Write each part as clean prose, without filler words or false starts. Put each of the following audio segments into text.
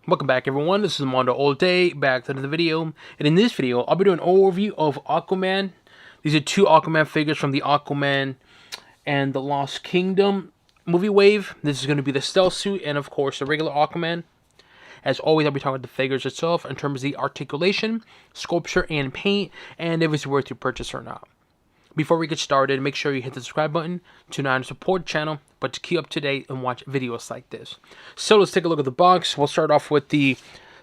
Welcome back, everyone. This is Mondo All Day, back to another video. And in this video, I'll be doing an overview of Aquaman. These are two Aquaman figures from the Aquaman and the Lost Kingdom movie wave. This is going to be the Stealth Suit and, of course, the regular Aquaman. As always, I'll be talking about the figures itself in terms of the articulation, sculpture, and paint, and if it's worth your purchase or not. Before we get started, make sure you hit the subscribe button to not only support the channel, but to keep up to date and watch videos like this. So let's take a look at the box. We'll start off with the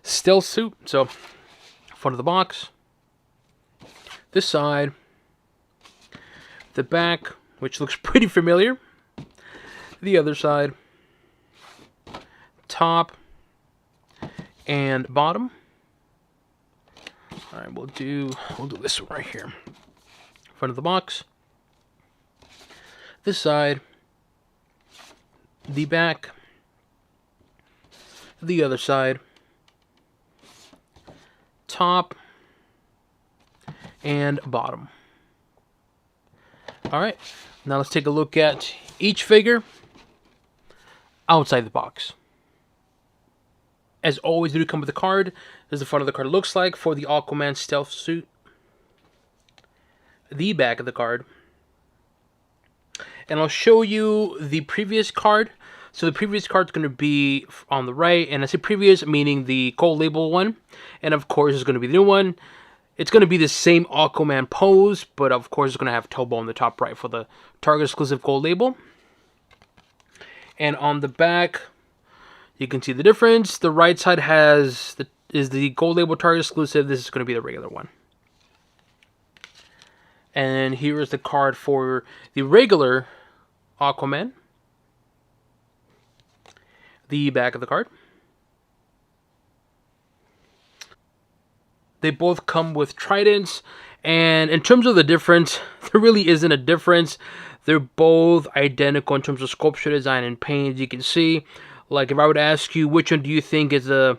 Stealth Suit. So, front of the box, this side, the back, which looks pretty familiar, the other side, top, and bottom. All right, we'll do this one right here. Front of the box, this side, the back, the other side, top, and bottom. Alright, now let's take a look at each figure outside the box. As always, they do come with a card. This is the front of the card looks like for the Aquaman Stealth Suit. The back of the card, and I'll show you the previous card. So the previous card is going to be on the right, and I say previous meaning the gold label one, and of course it's going to be the new one. It's going to be the same Aquaman pose, but of course it's going to have Tobo on the top right for the Target exclusive gold label. And on the back, you can see the difference. The right side is the gold label Target exclusive. This is going to be the regular one. And here is the card for the regular Aquaman. The back of the card. They both come with tridents. And in terms of the difference, there really isn't a difference. They're both identical in terms of sculpture design and paint, as you can see. Like, if I would ask you, which one do you think is the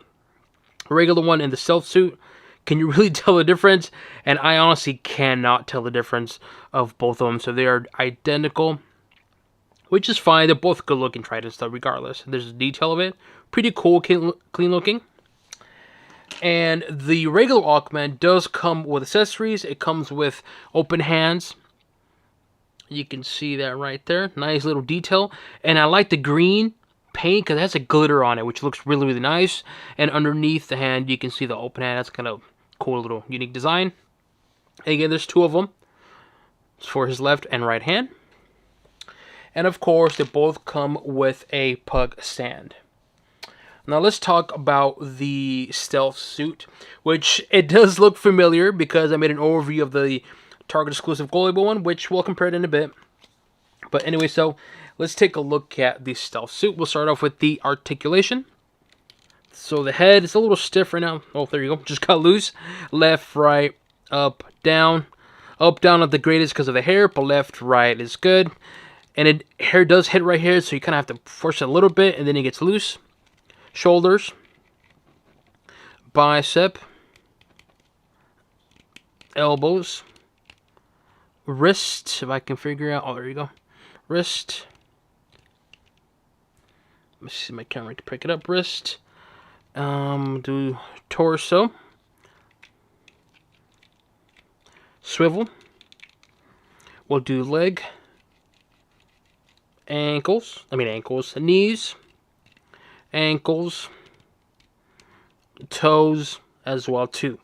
regular one in the Stealth Suit? Can you really tell the difference? And I honestly cannot tell the difference of both of them. So they are identical, which is fine. They're both good looking tridents though, regardless. There's a detail of it. Pretty cool, clean looking. And the regular Aquaman does come with accessories. It comes with open hands. You can see that right there. Nice little detail. And I like the green paint because it has a glitter on it, which looks really, really nice. And underneath the hand, you can see the open hand. That's kind of cool, little unique design. And again, there's two of them. It's for his left and right hand. And of course, they both come with a pug stand. Now let's talk about the Stealth Suit, which it does look familiar because I made an overview of the Target exclusive gold label one, which we'll compare it in a bit. But anyway, so let's take a look at the Stealth Suit. We'll start off with the articulation. So the head is a little stiff right now. Oh, there you go. Just got loose. Left, right, up, down. Up, down not the greatest because of the hair, but left, right is good. And hair does hit right here, so you kind of have to force it a little bit, and then it gets loose. Shoulders. Bicep. Elbows. Wrist, if I can figure out. Oh, there you go. Wrist. Let me see my camera to pick it up. Wrist. Do torso. Swivel. We'll do leg. Ankles. Knees. Ankles. Toes as well too.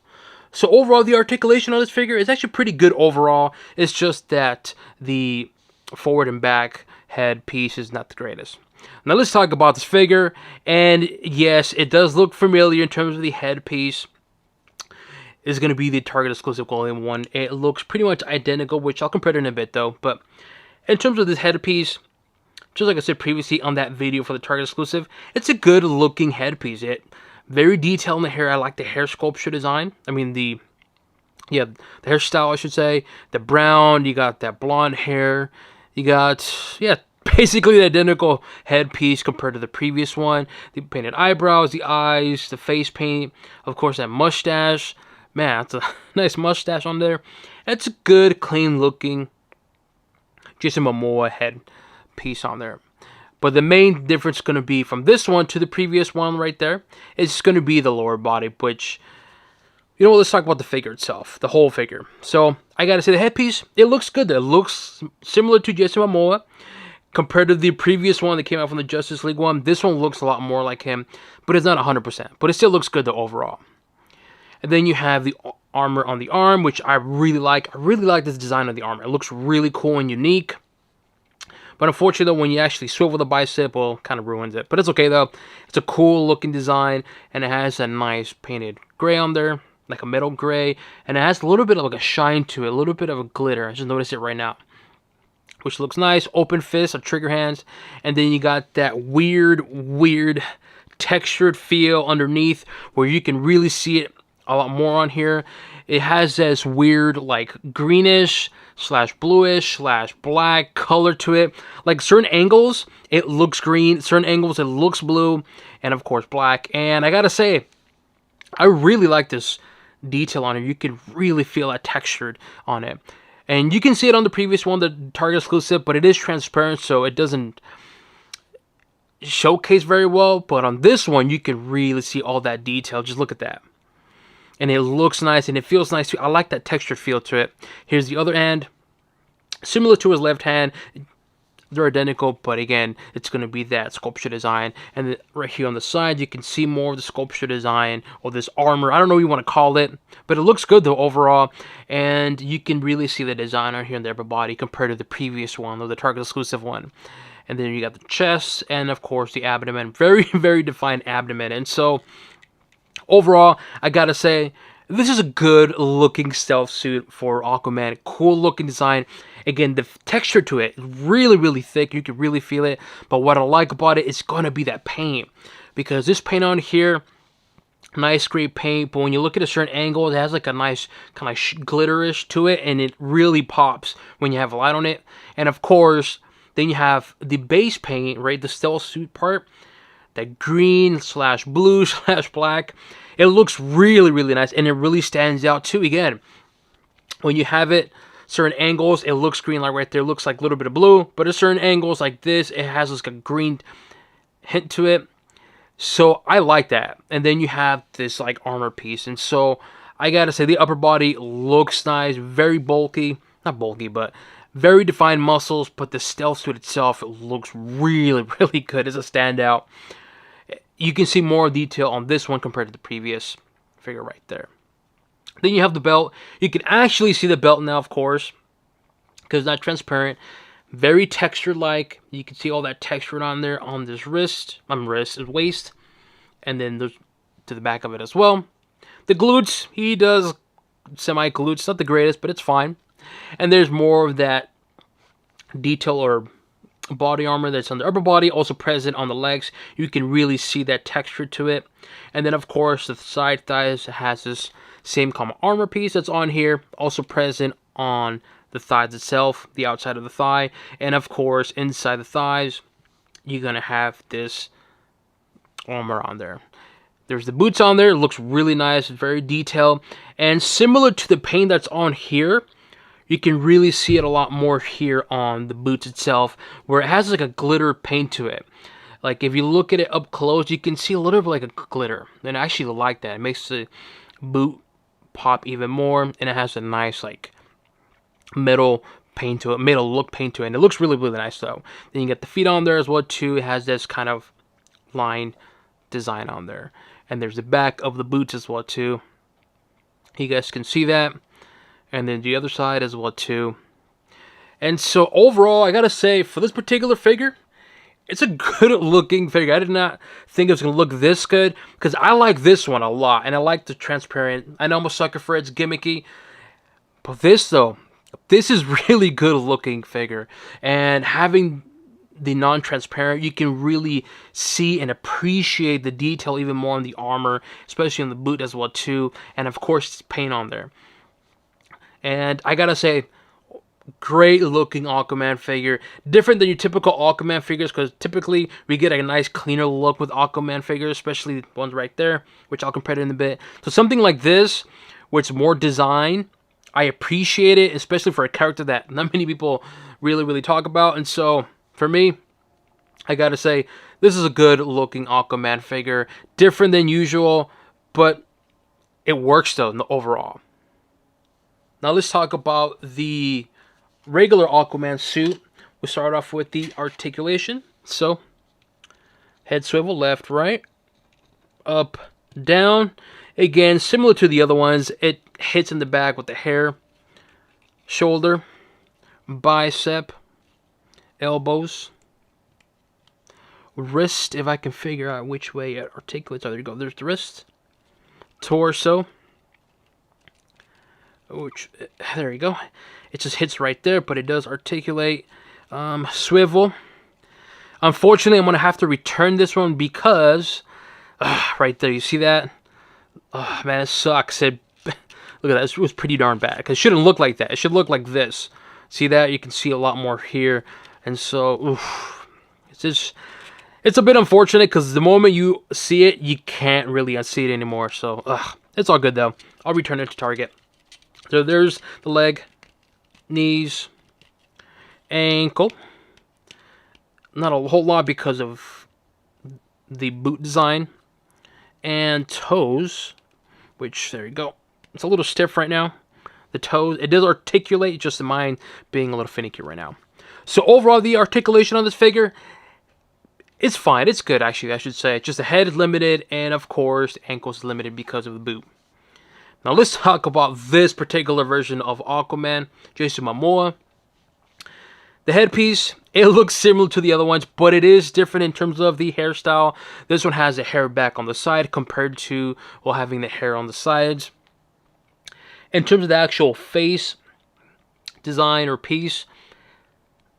So overall, the articulation on this figure is actually pretty good overall. It's just that the forward and back head piece is not the greatest. Now let's talk about this figure. And yes, it does look familiar in terms of the head piece. It's going to be the Target exclusive gold label one. It looks pretty much identical, which I'll compare it in a bit though. But in terms of this headpiece, just like I said previously on that video for the Target exclusive, it's a good looking headpiece. It very detailed in the hair. I like the hair sculpture design. I mean the hairstyle, I should say. The brown, you got that blonde hair. You got, basically the identical headpiece compared to the previous one. The painted eyebrows, the eyes, the face paint. Of course, that mustache. Man, that's a nice mustache on there. It's a good, clean looking Jason Momoa head piece on there. But the main difference is going to be from this one to the previous one right there. It's going to be the lower body, which, you know what, let's talk about the figure itself, the whole figure. So, I gotta say, the headpiece, it looks good. It looks similar to Jason Momoa. Compared to the previous one that came out from the Justice League one, this one looks a lot more like him, but it's not 100%. But it still looks good though overall. And then you have the armor on the arm, which I really like. I really like this design of the armor. It looks really cool and unique. But unfortunately, when you actually swivel the bicep, well, kind of ruins it. But it's okay though. It's a cool looking design, and it has a nice painted gray on there, like a metal gray, and it has a little bit of like a shine to it, a little bit of a glitter. I just noticed it right now, which looks nice. Open fist or trigger hands, and then you got that weird textured feel underneath where you can really see it a lot more on here. It has this weird like greenish / bluish / black color to it. Like certain angles it looks green, certain angles it looks blue, and of course black. And I gotta say, I really like this detail on it. You can really feel that textured on it. And you can see it on the previous one, the Target exclusive, but it is transparent, so it doesn't showcase very well. But on this one, you can really see all that detail. Just look at that. And it looks nice, and it feels nice too. I like that texture feel to it. Here's the other hand. Similar to his left hand. They're identical, but again, it's going to be that sculpture design. And right here on the side, you can see more of the sculpture design, or this armor. I don't know what you want to call it, but it looks good though overall. And you can really see the design on here in the upper body compared to the previous one, or the Target exclusive one. And then you got the chest, and of course the abdomen. Very defined abdomen. And so, overall, I gotta say, this is a good looking stealth suit for Aquaman. Cool looking design. Again, the texture to it is really thick. You can really feel it. But what I like about it is going to be that paint. Because this paint on here, nice great paint. But when you look at a certain angle, it has like a nice kind of glitterish to it. And it really pops when you have a light on it. And of course, then you have the base paint, right? The stealth suit part. That green / blue / black. It looks really nice. And it really stands out too. Again, when you have it, certain angles, it looks green, like right there, looks like a little bit of blue. But at certain angles like this, it has like a green hint to it. So I like that. And then you have this like armor piece. And so I gotta say, the upper body looks nice, very bulky. Not bulky, but very defined muscles. But the stealth suit itself, it looks really good. It's a standout. You can see more detail on this one compared to the previous figure right there. Then you have the belt. You can actually see the belt now, of course, because it's not transparent. Very textured-like. You can see all that texture on there on this waist, and then there's to the back of it as well. The glutes, he does semi-glutes. Not the greatest, but it's fine. And there's more of that detail or body armor that's on the upper body, also present on the legs. You can really see that texture to it. And then, of course, the side thighs has this same common armor piece that's on here, also present on the thighs itself, the outside of the thigh. And of course, inside the thighs, you're gonna have this armor on there. There's the boots on there. It looks really nice, very detailed. And similar to the paint that's on here, you can really see it a lot more here on the boots itself, where it has like a glitter paint to it. Like if you look at it up close, you can see a little bit like a glitter. And I actually like that. It makes the boot pop even more, and it has a nice like metal paint to it, metal look paint to it, and it looks really nice though. Then you get the feet on there as well too. It has this kind of line design on there, and there's the back of the boots as well too. You guys can see that. And then the other side as well too. And so overall, I gotta say, for this particular figure, it's a good looking figure. I did not think it was gonna look this good, because I like this one a lot, and I like the transparent. I know I'm a sucker for it, it's gimmicky. But this though, this is really good looking figure. And having the non-transparent, you can really see and appreciate the detail even more on the armor, especially on the boot as well too. And of course, paint on there. And I gotta say, great looking Aquaman figure. Different than your typical Aquaman figures, because typically we get a nice cleaner look with Aquaman figures, especially the ones right there, which I'll compare it in a bit. So something like this, where it's more design, I appreciate it, especially for a character that not many people really talk about. And so for me, I gotta say, this is a good looking Aquaman figure. Different than usual, but it works though in the overall. Now let's talk about the regular Aquaman suit. We start off with the articulation. So, head swivel left, right, up, down. Again, similar to the other ones, it hits in the back with the hair, shoulder, bicep, elbows, wrist, if I can figure out which way it articulates. Oh, there you go. There's the wrist, torso. Which, there you go. It just hits right there, but it does articulate. Swivel. Unfortunately, I'm going to have to return this one because, right there, you see that? Oh, man, it sucks. Look at that. It was pretty darn bad. Because it shouldn't look like that. It should look like this. See that? You can see a lot more here. And so, it's a bit unfortunate because the moment you see it, you can't really unsee it anymore. So, it's all good, though. I'll return it to Target. So there's the leg, knees, ankle. Not a whole lot because of the boot design. And toes, which, there you go. It's a little stiff right now. The toes, it does articulate, just mine being a little finicky right now. So overall, the articulation on this figure, it's fine. It's good, actually, I should say. Just the head is limited, and of course, the ankle is limited because of the boot. Now let's talk about this particular version of Aquaman, Jason Momoa. The headpiece, it looks similar to the other ones, but it is different in terms of the hairstyle. This one has the hair back on the side compared to, well, having the hair on the sides. In terms of the actual face design or piece,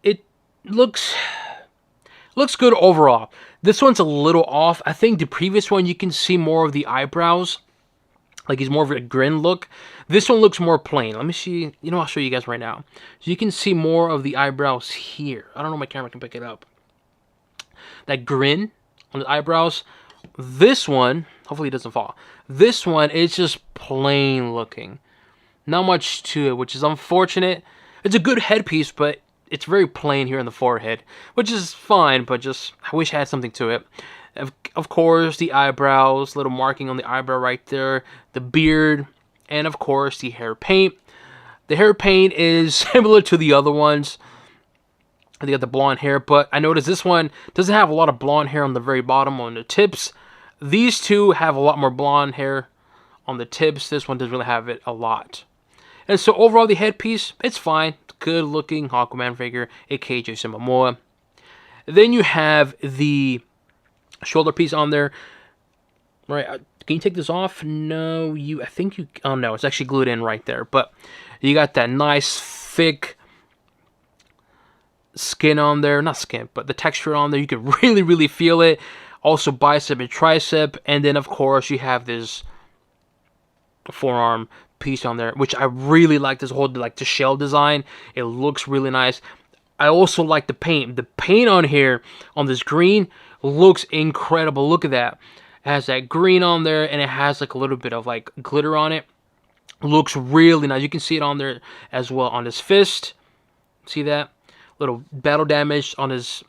it looks good overall. This one's a little off. I think the previous one, you can see more of the eyebrows. Like he's more of a grin look. This one looks more plain. Let me see. I'll show you guys right now. So you can see more of the eyebrows here. I don't know if my camera can pick it up. That grin on the eyebrows. This one, hopefully it doesn't fall. This one is just plain looking. Not much to it, which is unfortunate. It's a good headpiece, but it's very plain here on the forehead, which is fine, but just I wish I had something to it. Of course, the eyebrows, little marking on the eyebrow right there, the beard, and of course, the hair paint. The hair paint is similar to the other ones. They got the blonde hair, but I noticed this one doesn't have a lot of blonde hair on the very bottom on the tips. These two have a lot more blonde hair on the tips. This one doesn't really have it a lot. And so overall, the headpiece, it's fine. Good looking Aquaman figure, aka Jason Momoa. Then you have the shoulder piece on there. Right, can you take this off? No, oh no, it's actually glued in right there. But you got that nice thick skin on there. Not skin, but the texture on there. You can really, really feel it. Also bicep and tricep. And then, of course, you have this forearm piece on there, which I really like. This whole, like, the shell design. It looks really nice. I also like the paint. The paint on here, on this green, looks incredible. Look at that. It has that green on there, and it has like a little bit of like glitter on it. Looks really nice. You can see it on there as well on his fist. See that? Little battle damage on his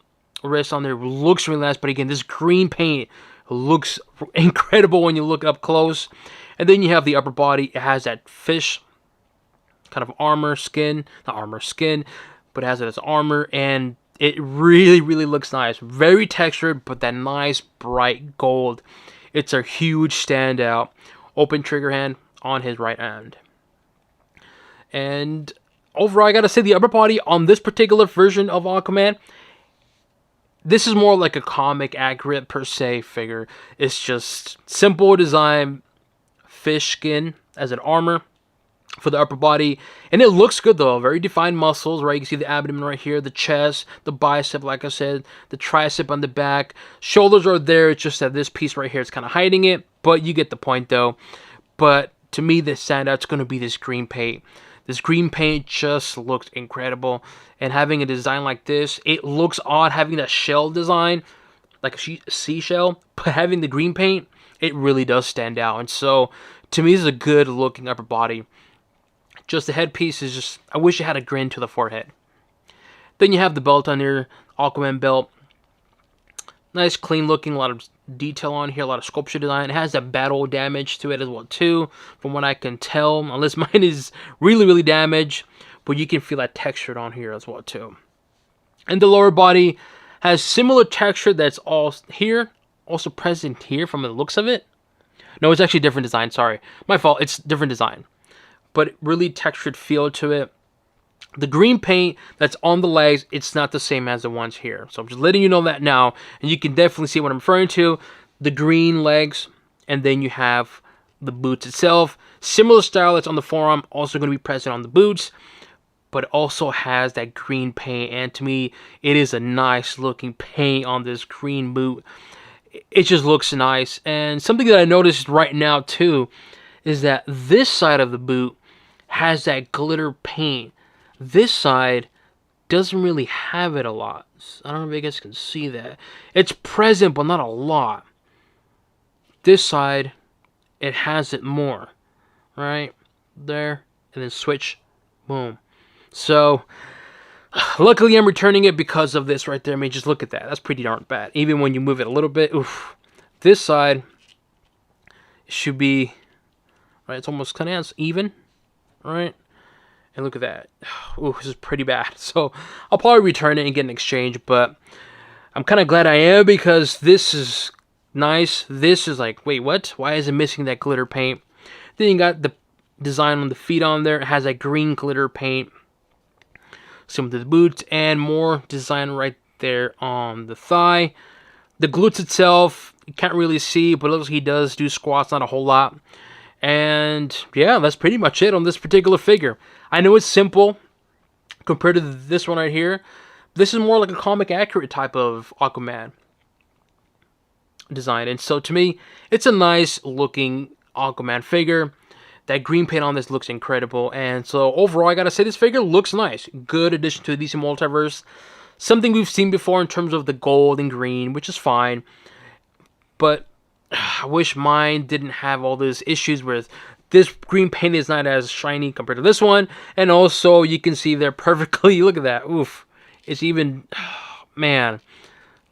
wrist on there. Looks really nice. But again, this green paint looks incredible when you look up close. And then you have the upper body. It has that fish kind of armor skin. Not armor, skin. But it has it as armor, and it really, really looks nice. Very textured, but that nice bright gold. It's a huge standout. Open trigger hand on his right hand. And overall, I gotta say, the upper body on this particular version of Aquaman, this is more like a comic accurate per se figure. It's just simple design, fish skin as an armor for the upper body, and it looks good though. Very defined muscles, right? You can see the abdomen right here, the chest, the bicep, like I said, the tricep on the back. Shoulders are there. It's just that this piece right here is kind of hiding it, but you get the point though. But to me, the standout's going to be this green paint. This green paint just looks incredible, and having a design like this, it looks odd having that shell design, like a seashell, but having the green paint, it really does stand out. And so, to me, this is a good looking upper body. Just the headpiece is just, I wish it had a grin to the forehead. Then you have the belt on here, Aquaman belt. Nice, clean looking, a lot of detail on here, a lot of sculpture design. It has that battle damage to it as well too, from what I can tell. Unless mine is really, really damaged, but you can feel that textured on here as well too. And the lower body has similar texture that's all here, also present here from the looks of it. No, it's actually different design, sorry. My fault, it's different design. But really textured feel to it. The green paint that's on the legs, it's not the same as the ones here. So I'm just letting you know that now. And you can definitely see what I'm referring to. The green legs, and then you have the boots itself. Similar style that's on the forearm, also going to be present on the boots. But it also has that green paint. And to me, it is a nice looking paint on this green boot. It just looks nice. And something that I noticed right now too is that this side of the boot has that glitter paint. This side doesn't really have it a lot. I don't know if you guys can see that. It's present, but not a lot. This side, it has it more. Right? There. And then switch. Boom. So, luckily I'm returning it because of this right there. I mean, just look at that. That's pretty darn bad. Even when you move it a little bit. Oof. This side should be... Right? It's almost kind of even. Right? And look at that. Ooh, this is pretty bad. So I'll probably return it and get an exchange. But I'm kind of glad I am because this is nice. This is like, wait, what? Why is it missing that glitter paint? Then you got the design on the feet on there. It has that green glitter paint. Similar to the boots. And more design right there on the thigh. The glutes itself, you can't really see. But it looks like he does do squats. Not a whole lot. And yeah, that's pretty much it on this particular figure. I know it's simple compared to this one right here. This is more like a comic accurate type of Aquaman design. And so to me, it's a nice looking Aquaman figure. That green paint on this looks incredible. And so overall, I gotta say this figure looks nice. Good addition to the DC Multiverse. Something we've seen before in terms of the gold and green, which is fine. But I wish mine didn't have all those issues with this green paint is not as shiny compared to this one. And also, you can see there perfectly. Look at that. Oof. It's even... man.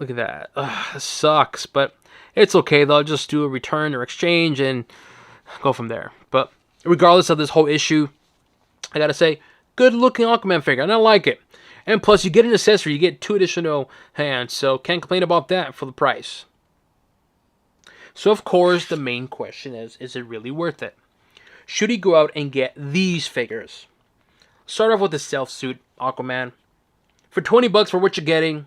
Look at that. It sucks. But it's okay, though. I'll just do a return or exchange and go from there. But regardless of this whole issue, I gotta say, good looking Aquaman figure. And I like it. And plus, you get an accessory. You get 2 additional hands. So, can't complain about that for the price. So, of course, the main question is it really worth it? Should he go out and get these figures? Start off with the Stealth Suit Aquaman. For 20 bucks for what you're getting,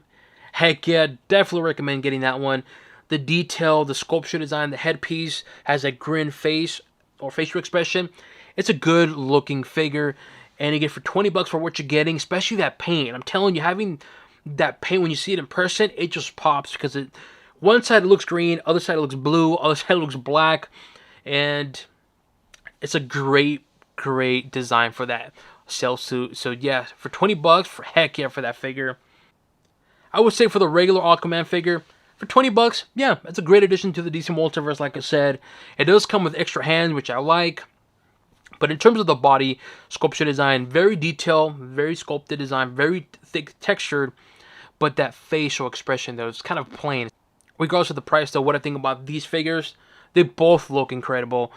heck yeah, definitely recommend getting that one. The detail, the sculpture design, the headpiece has a grin face or facial expression. It's a good looking figure. And again, for 20 bucks for what you're getting, especially that paint. I'm telling you, having that paint when you see it in person, it just pops because it... One side it looks green, other side it looks blue, other side it looks black, and it's a great, great design for that Stealth Suit. So yeah, for 20 bucks, for heck yeah, for that figure. I would say for the regular Aquaman figure, for 20 bucks, yeah, it's a great addition to the DC Multiverse, like I said. It does come with extra hands, which I like. But in terms of the body sculpture design, very detailed, very sculpted design, very thick textured, but that facial expression though is kind of plain. Regardless of the price, though, what I think about these figures, they both look incredible.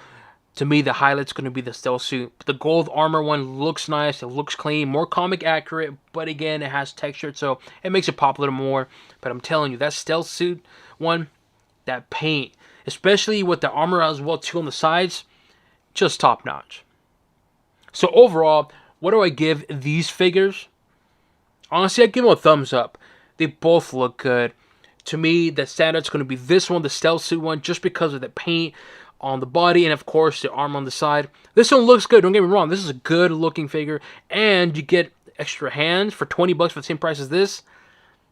To me, the highlight's going to be the Stealth Suit. The gold armor one looks nice. It looks clean. More comic accurate. But again, it has texture. So it makes it pop a little more. But I'm telling you, that Stealth Suit one, that paint, especially with the armor as well, too, on the sides, just top notch. So overall, what do I give these figures? Honestly, I give them a thumbs up. They both look good. To me, the standard's going to be this one, the Stealth Suit one, just because of the paint on the body and, of course, the arm on the side. This one looks good. Don't get me wrong. This is a good-looking figure, and you get extra hands for 20 bucks for the same price as this.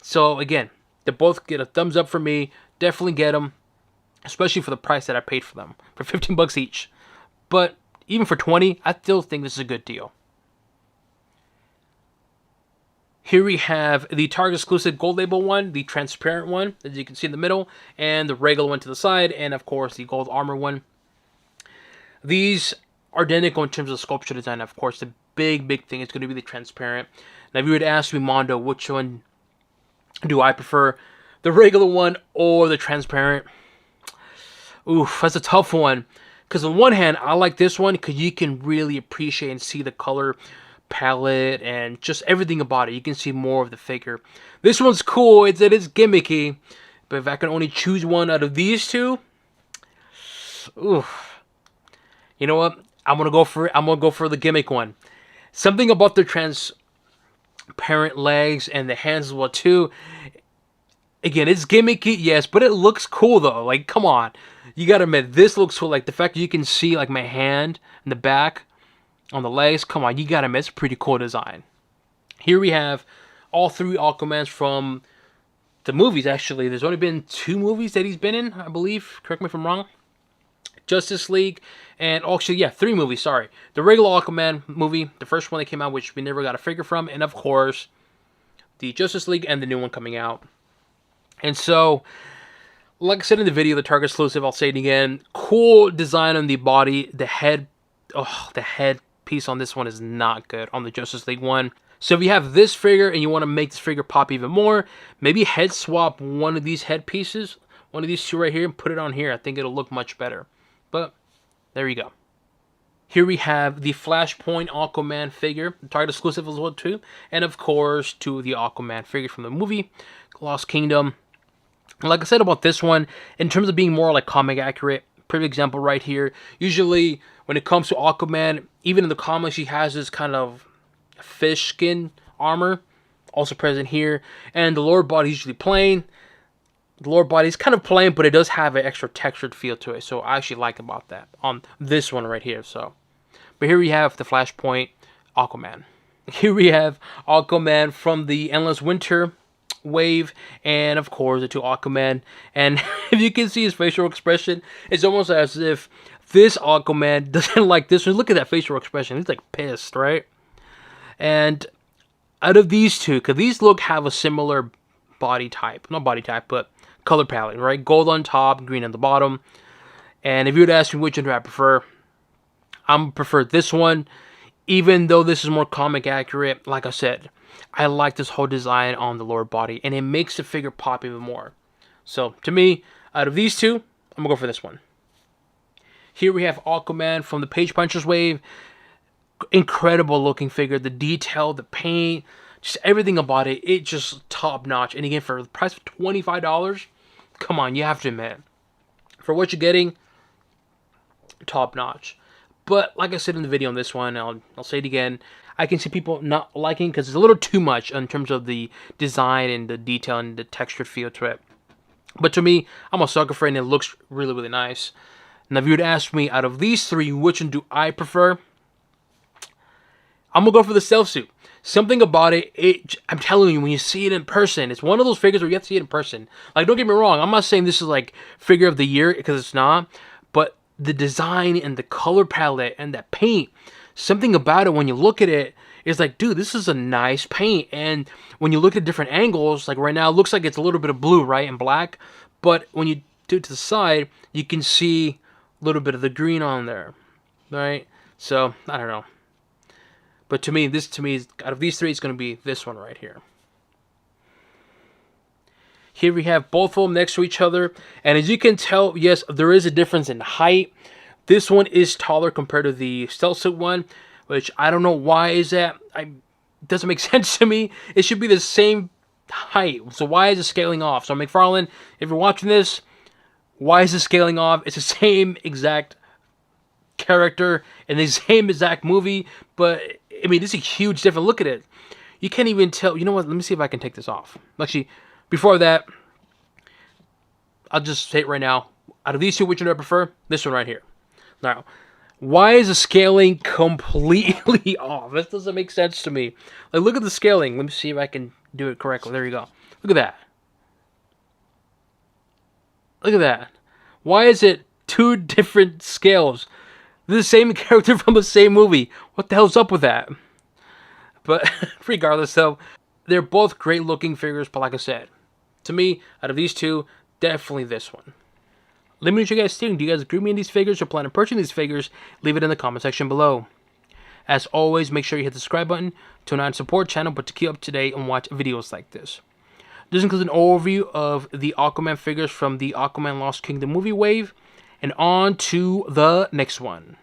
So, again, they both get a thumbs up for me. Definitely get them, especially for the price that I paid for them, for 15 bucks each. But even for 20, I still think this is a good deal. Here we have the Target exclusive gold label one, the transparent one, as you can see in the middle, and the regular one to the side, and of course the gold armor one. These are identical in terms of sculpture design. Of course, the big thing is going to be the transparent. Now, if you were to ask me, Mondo, which one do I prefer? the regular one or the transparent. Oof, that's a tough one. Because on one hand, I like this one because you can really appreciate and see the color palette and just everything about it. You can see more of the figure. This one's cool. It is gimmicky. But if I can only choose one out of these two, oof. You know what? I'm gonna go for it. I'm gonna go for the gimmick one. Something about the transparent legs and the hands as well too. Again, it's gimmicky, yes, but it looks cool though. Like, come on. You gotta admit, this looks cool. Like, the fact that you can see, like, my hand in the back on the legs. Come on, you gotta admit, it's a pretty cool design. Here we have all three Aquamans from the movies, actually. There's only been 2 movies that he's been in, I believe. Correct me if I'm wrong. Justice League, and actually, yeah, 3 movies, sorry. The regular Aquaman movie, the first one that came out, which we never got a figure from, and of course, the Justice League and the new one coming out. And so, like I said in the video, the Target exclusive, I'll say it again. Cool design on the body. The head piece on this one is not good on the Justice League one. So if you have this figure and you want to make this figure pop even more, maybe head swap one of these head pieces, one of these 2 right here, and put it on here. I think it'll look much better. But there you go. Here we have the Flashpoint Aquaman figure, Target exclusive as well too, and of course 2 of the Aquaman figures from the movie, Lost Kingdom. Like I said about this one, in terms of being more like comic accurate, perfect example right here. Usually when it comes to Aquaman, even in the comics, he has this kind of fish skin armor, also present here. And the lower body is usually plain. The lower body is kind of plain, but it does have an extra textured feel to it. So I actually like about that on this one right here. So, but here we have the Flashpoint Aquaman. Here we have Aquaman from the Endless Winter wave, and of course the 2 Aquaman. And if you can see his facial expression, it's almost as if this Aquaman doesn't like this one. Look at that facial expression. He's like pissed, right? And out of these 2, because these have a similar body type, not body type, but color palette, right? Gold on top, green on the bottom. And if you would ask me which one do I prefer, I'm prefer this one, even though this is more comic accurate. Like I said, I like this whole design on the lower body, and it makes the figure pop even more. So, to me, out of these 2, I'm going to go for this one. Here we have Aquaman from the Page Punchers wave. Incredible looking figure. The detail, the paint, just everything about it. It just top notch. And again, for the price of $25, come on, you have to admit, for what you're getting, top notch. But like I said in the video on this one, I'll say it again, I can see people not liking because it's a little too much in terms of the design and the detail and the textured feel to it. But to me, I'm a sucker for it, and it looks really, really nice. Now, if you would ask me, out of these 3, which one do I prefer? I'm going to go for the Stealth Suit. Something about it, I'm telling you, when you see it in person, it's one of those figures where you have to see it in person. Like, don't get me wrong, I'm not saying this is like figure of the year, because it's not. But the design and the color palette and that paint, something about it when you look at it is like, dude, this is a nice paint. And when you look at different angles, like right now, it looks like it's a little bit of blue, right, and black. But when you do it to the side, you can see a little bit of the green on there, right? So, I don't know. But to me, out of these 3, it's going to be this one right here. Here we have both of them next to each other. And as you can tell, yes, there is a difference in height. This one is taller compared to the Stealth Suit one, which I don't know why is that. It doesn't make sense to me. It should be the same height. So why is it scaling off? So McFarlane, if you're watching this, why is it scaling off? It's the same exact character in the same exact movie, but I mean, this is a huge difference. Look at it. You can't even tell. You know what? Let me see if I can take this off. Actually, before that, I'll just say it right now. Out of these 2, which one do I prefer? This one right here. Now, why is the scaling completely off? This doesn't make sense to me. Like, look at the scaling. Let me see if I can do it correctly. There you go. Look at that. Look at that. Why is it 2 different scales? They're the same character from the same movie. What the hell's up with that? But regardless, though, they're both great looking figures. But like I said, to me, out of these 2, definitely this one. Let me know what you guys think. Do you guys agree with me on these figures or plan on purchasing these figures? Leave it in the comment section below. As always, make sure you hit the subscribe button to not support channel, but to keep up to date and watch videos like this. This includes an overview of the Aquaman figures from the Aquaman Lost Kingdom movie wave, and on to the next one.